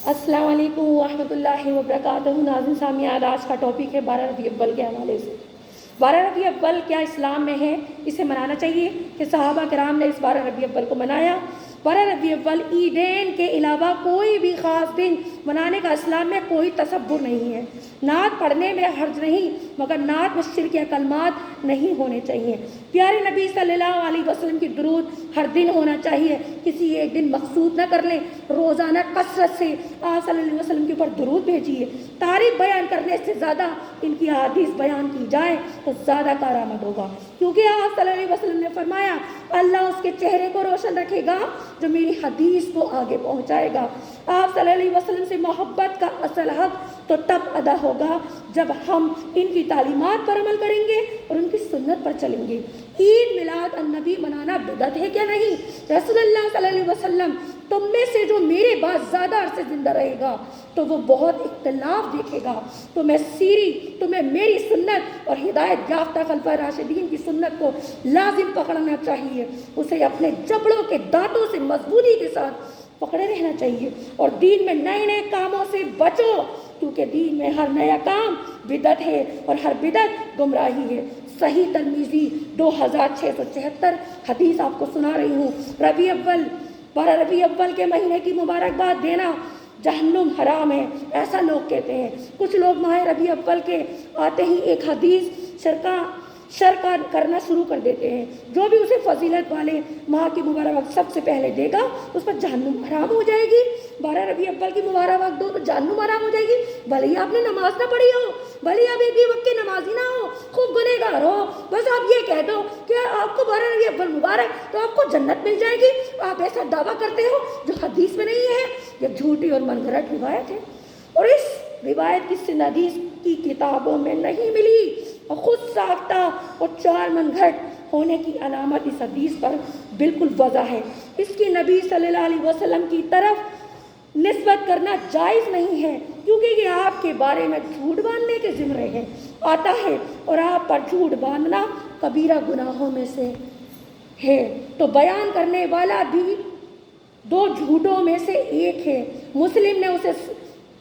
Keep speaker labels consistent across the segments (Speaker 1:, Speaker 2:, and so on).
Speaker 1: السلام علیکم ورحمۃ اللہ وبرکاتہ۔ ناظرین سامعین، آج کا ٹاپک ہے 12 ربیع الاول کے حوالے سے۔ 12 ربیع الاول کیا اسلام میں ہے؟ اسے منانا چاہیے کہ صحابہ کرام نے اس 12 ربیع الاول کو منایا۔ 12 ربیع الاول عیدین کے علاوہ کوئی بھی خاص دن منانے کا اسلام میں کوئی تصور نہیں ہے۔ نعت پڑھنے میں حرج نہیں، مگر نعت میں شرک یا کلمات نہیں ہونے چاہیے۔ پیارے نبی صلی اللہ علیہ وسلم کی درود ہر دن ہونا چاہیے، کسی ایک دن مخصوص نہ کر لیں۔ روزانہ کثرت سے آپ صلی اللہ علیہ وسلم کے اوپر درود بھیجیے۔ تعریف بیان کرنے سے زیادہ ان کی احادیث بیان کی جائے تو زیادہ کارآمد ہوگا، کیونکہ آپ صلی اللہ علیہ وسلم نے فرمایا اللہ اس کے چہرے کو روشن رکھے گا جو میری حدیث کو آگے پہنچائے گا۔ آپ صلی اللہ علیہ وسلم سے محبت کا اصل حق تو تب ادا ہوگا جب ہم ان کی تعلیمات پر عمل کریں گے اور ان کی سنت پر چلیں گے۔ عید میلاد النبی منانا بدعت ہے کیا نہیں؟ رسول اللہ صلی اللہ علیہ وسلم تم میں سے جو میرے بعد زیادہ عرصے زندہ رہے گا تو وہ بہت اختلاف دیکھے گا۔ تمہیں میری سنت اور ہدایت یافتہ خلفائے راشدین کی سنت کو لازم پکڑنا چاہیے، اسے اپنے جبڑوں کے دانتوں سے مضبوطی کے ساتھ پکڑے رہنا چاہیے، اور دین میں نئے نئے کاموں سے بچو، کیونکہ دین میں ہر نیا کام بدعت ہے اور ہر بدعت گمراہی ہے۔ صحیح ترمذی 2674 حدیث آپ کو سنا رہی ہوں۔ 12 ربیع الاول کے مہینے کی مبارکباد دینا جہنم حرام ہے، ایسا لوگ کہتے ہیں۔ کچھ لوگ ماہ ربیع الاول کے آتے ہی ایک حدیث شرکا کرنا شروع کر دیتے ہیں، جو بھی اسے فضیلت والے ماہ کی مبارکباد سب سے پہلے دے گا اس پر جہنم حرام ہو جائے گی۔ 12 ربیع الاول کی مبارکباد دو تو جہنم حرام ہو جائے گی، بھلے ہی آپ نے نماز نہ پڑھی ہو، بھلے ہی آپ ایک بھی وقت کے نمازی نہ ہو، خوب گنہگار ہو، بس آپ یہ کہہ دو کہ آپ کو 12 ربیع الاول مبارک تو آپ کو جنت مل جائے گی، آپ ایسا دعویٰ کرتے ہو جو حدیث میں نہیں ہے، یہ جھوٹی اور من گھڑت روایت ہے، اور اس روایت کی سند حدیث کی کتابوں میں نہیں ملی، اور خود ساختہ اور چار من گھڑت ہونے کی علامت اس حدیث پر بالکل واضح ہے۔ اس کی نبی صلی اللہ علیہ وسلم کی طرف نسبت کرنا جائز نہیں ہے، کیونکہ یہ آپ کے بارے میں جھوٹ باندھنے کے زمرے ہے آتا ہے، اور آپ پر جھوٹ باندھنا کبیرہ گناہوں میں سے ہے، تو بیان کرنے والا بھی دو جھوٹوں میں سے ایک ہے۔ مسلم نے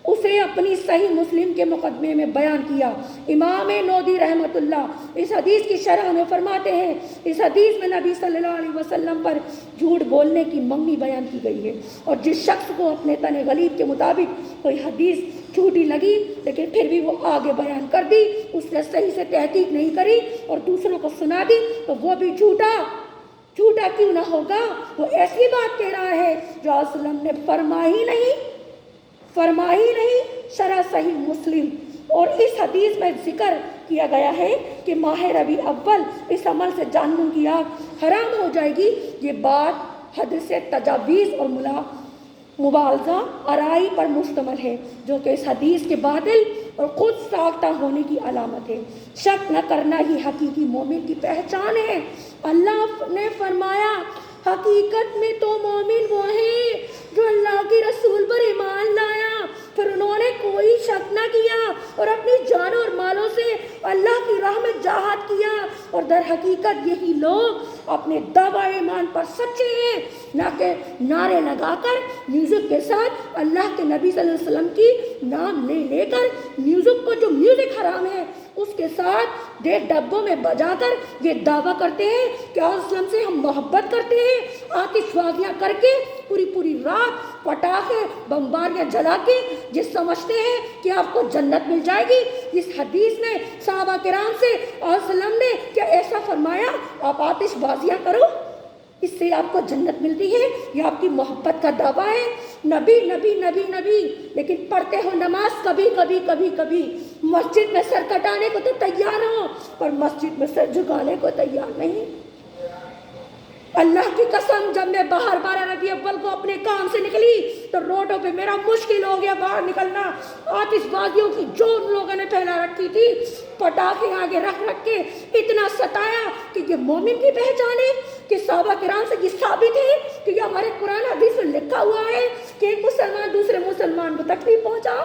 Speaker 1: اسے اپنی صحیح مسلم کے مقدمے میں بیان کیا۔ امام نودی رحمۃ اللہ اس حدیث کی شرح میں فرماتے ہیں، اس حدیث میں نبی صلی اللہ علیہ وسلم پر جھوٹ بولنے کی منگنی بیان کی گئی ہے، اور جس شخص کو اپنے تن غلیظ کے مطابق کوئی حدیث جھوٹی لگی لیکن پھر بھی وہ آگے بیان کر دی، اس نے صحیح سے تحقیق نہیں کری اور دوسروں کو سنا دی، تو وہ بھی جھوٹا کیوں نہ ہوگا؟ وہ ایسی بات کہہ رہا ہے جو وسلم نے فرمائی نہیں۔ شرح صحیح مسلم، اور اس حدیث میں ذکر کیا گیا ہے کہ ماہ ربیع الاول اس عمل سے جہنم کی آگ حرام ہو جائے گی۔ یہ بات حد سے تجاویز اور مبالغہ آرائی پر مشتمل ہے، جو کہ اس حدیث کے باطل اور خود ساختہ ہونے کی علامت ہے۔ شک نہ کرنا ہی حقیقی مومن کی پہچان ہے۔ اللہ نے فرمایا حقیقت میں تو مومن وہ ہیں جو اللہ کے رسول پر ایمان لایا، پھر انہوں نے کوئی شک نہ کیا اور اپنی جانوں اور مالوں سے اللہ کی راہ میں جہاد کیا، اور در حقیقت یہی لوگ اپنے دعوی ایمان پر سچے ہیں، نہ کہ نعرے لگا کر میوزک کے ساتھ اللہ کے نبی صلی اللہ علیہ وسلم کی نام لے کر میوزک کو، جو میوزک حرام ہے، اس کے ساتھ ڈیڑھ ڈبوں میں بجا کر یہ دعویٰ کرتے ہیں کہ اسلم سے ہم محبت کرتے ہیں، آتش بازیاں کر کے پوری رات پٹاخے بمباریاں جلا کے جس سمجھتے ہیں کہ آپ کو جنت مل جائے گی۔ اس حدیث نے صحابہ کرام سے وسلم نے کیا ایسا فرمایا آپ آتش بازیاں کرو، اس سے آپ کو جنت ملتی ہے؟ یہ آپ کی محبت کا دعویٰ ہے۔ نبی لیکن پڑھتے ہو نماز کبھی مسجد میں سر کٹانے کو تو تیار ہو، پر مسجد میں سر جھکانے کو تیار نہیں۔ اللہ کی قسم جب میں باہر 12 ربیع الاول کو اپنے کام سے نکلی تو روڈوں پہ میرا مشکل ہو گیا باہر نکلنا۔ آتش بازیوں کی جو ان لوگوں نے پھیلا رکھی تھی، پٹاخے آگے رکھ کے اتنا ستایا کہ یہ مومن کی پہچان ہے کہ صحابہ کرام سے یہ ثابت ہے کہ یہ ہمارے قرآن حدیث میں لکھا ہوا ہے کہ ایک مسلمان دوسرے مسلمان کو تکلیف پہنچا۔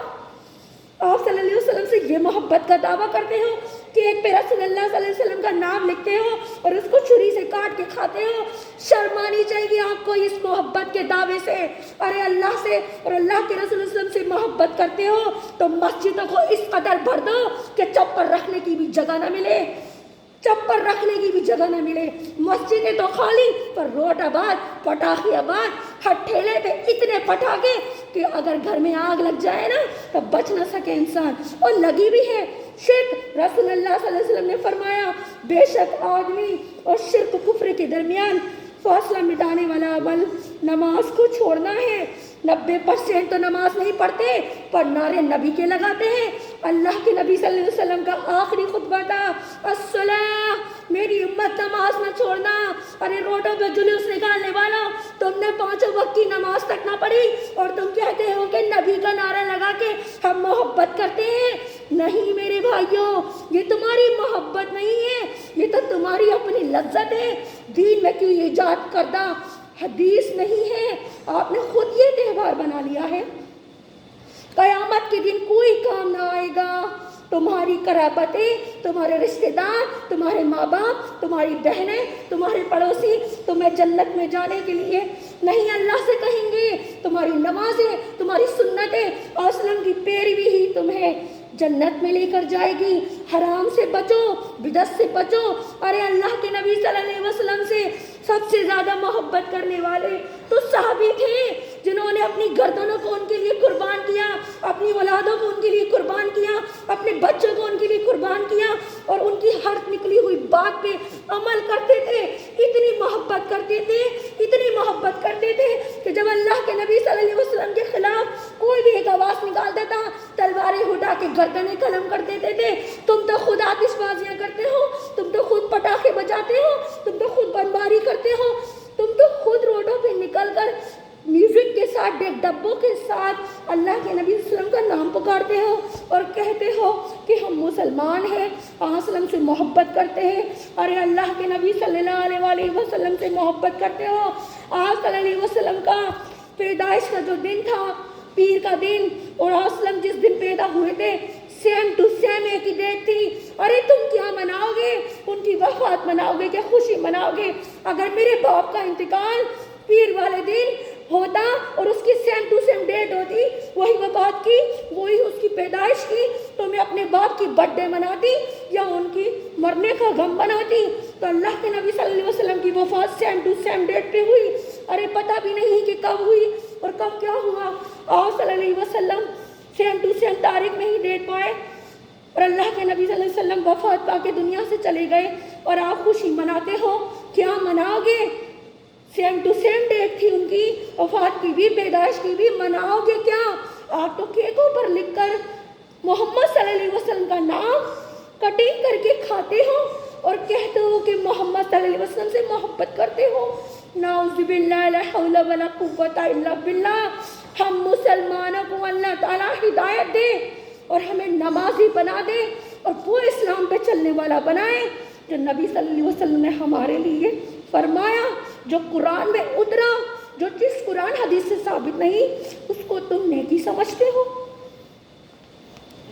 Speaker 1: آپ صلی اللہ علیہ وسلم سے یہ محبت کا دعویٰ کرتے ہو کہ ایک پہ رسول اللہ صلی اللہ علیہ وسلم کا نام لکھتے ہو اور اس کو چھری سے کاٹ کے کھاتے ہو۔ شرم آنی چاہیے آپ کو اس محبت کے دعوے سے، ارے اللہ سے اور اللہ کے رسول صلی اللہ علیہ وسلم سے محبت کرتے ہو تو مسجدوں کو اس قدر بھر دو کہ چپل رکھنے کی بھی جگہ نہ ملے، چپل رکھنے کی بھی جگہ نہ ملے۔ مسجدیں تو خالی، پر روڈ آباد، پٹاخے آباد، ہر ٹھیلے پہ اتنے پٹاخے کہ اگر گھر میں آگ لگ جائے نا تو بچ نہ سکے انسان، اور لگی بھی ہے۔ شرک، رسول اللہ صلی اللہ علیہ وسلم نے فرمایا بے شک آدمی اور شرک کفر کے درمیان فاصلہ مٹانے والا عمل نماز کو چھوڑنا ہے۔ 90% تو نماز نہیں پڑھتے پر نعرے نبی کے لگاتے ہیں۔ اللہ کے نبی صلی اللہ علیہ وسلم کا آخری خطبہ تھا الصلاۃ، میری امت نماز نہ چھوڑنا۔ ارے روڈوں پہ جلوس نکالنے والا، تم نے 5 وقت کی نماز تک نہ پڑھی اور تم کہتے ہو کہ نبی کا نعرہ لگا کے ہم محبت کرتے ہیں۔ نہیں میرے بھائیوں، یہ تمہاری محبت نہیں ہے، یہ تو تمہاری اپنی لذت ہے۔ دین میں کوئی ایجاد کردہ حدیث نہیں ہے، آپ نے خود یہ تہوار بنا لیا ہے۔ قیامت کے دن کوئی کام نہ آئے گا، تمہاری قرابتیں، تمہارے رشتہ دار، تمہارے ماں باپ، تمہاری بہنیں، تمہارے پڑوسی تمہیں جنت میں جانے کے لیے نہیں اللہ سے کہیں گے۔ تمہاری نمازیں، تمہاری سنتیں، اسلم کی پیروی ہی تمہیں جنت میں لے کر جائے گی۔ حرام سے بچو، بدعت سے بچو۔ ارے اللہ کے نبی صلی اللہ علیہ وسلم سے سب سے زیادہ محبت کرنے والے تو صحابی تھے، جنہوں نے اپنی گردنوں کو ان کے لیے قربان کیا، اپنی اولادوں کو ان کے لیے قربان کیا، اپنے بچوں کو ان کے لیے قربان کیا، اور ان کی ہر نکلی ہوئی بات پہ عمل کرتے تھے۔ اتنی محبت کرتے تھے، اتنی محبت کرتے تھے کہ جب اللہ کے نبی صلی اللہ علیہ وسلم کے خلاف کوئی بھی ایک آواز نکال دیتا، تلواریں اٹھا کے گردنیں قلم کر دیتے تھے۔ تم تو خود آتش بازیاں کرتے ہو، تم تو خود پٹاخے بجاتے ہو، تم تو خود بمباری کرتے ہو، تم تو خود روڈوں پہ نکل کر میوزک کے ساتھ، ڈبوں کے ساتھ اللہ کے نبی صلی اللہ علیہ وسلم کا نام پکارتے ہو اور کہتے ہو کہ ہم مسلمان ہیں، وسلم سے محبت کرتے ہیں۔ ارے اللہ کے نبی صلی اللہ علیہ وسلم سے محبت کرتے ہو۔ آپ صلی اللہ علیہ وسلم کا پیدائش کا جو دن تھا، پیر کا دن، اور اسلم جس دن پیدا ہوئے تھے سیم ٹو سیم ایک ہی ڈیٹ تھی۔ ارے تم کیا مناؤ گے؟ ان کی وفات مناؤ گے کہ خوشی مناؤ گے؟ اگر میرے باپ کا انتقال پیر والے دن ہوتا اور اس کی سیم ٹو سیم ڈیٹ ہوتی، وہی وفات کی، وہی اس کی پیدائش کی، تو میں اپنے باپ کی برتھ ڈے مناتی یا ان کی مرنے کا غم مناتی؟ تو اللہ کے نبی صلی اللہ علیہ وسلم کی وفات سیم ٹو سیم ڈیٹ پہ ہوئی۔ ارے پتہ بھی نہیں کہ کب ہوئی اور کب کیا ہوا۔ آپ صلی اللہ علیہ وسلم سیم ٹو سیم تاریخ میں ہی ڈیٹ پائے، اور اللہ کے نبی صلی اللہ علیہ وسلم وفات پا کے دنیا سے چلے گئے، اور آپ خوشی مناتے ہو۔ کیا مناؤ گے؟ سیم ٹو سیم ڈیٹ تھی ان کی، وفات کی بھی پیدائش کی بھی، مناؤ گے کیا؟ آپ تو کیکوں پر لکھ کر محمد صلی اللہ علیہ وسلم کا نام کٹنگ کر کے کھاتے ہو اور کہتے ہو کہ محمد صلی اللہ علیہ وسلم سے محبت کرتے ہو۔ نعوذ باللہ، لا حول ولا قوت الا باللہ۔ ہم مسلمانوں کو اللہ تعالیٰ ہدایت دے اور ہمیں نمازی بنا دے اور وہ اسلام پہ چلنے والا بنائے جو نبی صلی اللہ علیہ وسلم نے ہمارے لیے فرمایا، جو قرآن میں اترا، جو چیز قرآن حدیث سے ثابت نہیں، اس کو تم نیکی سمجھتے ہو۔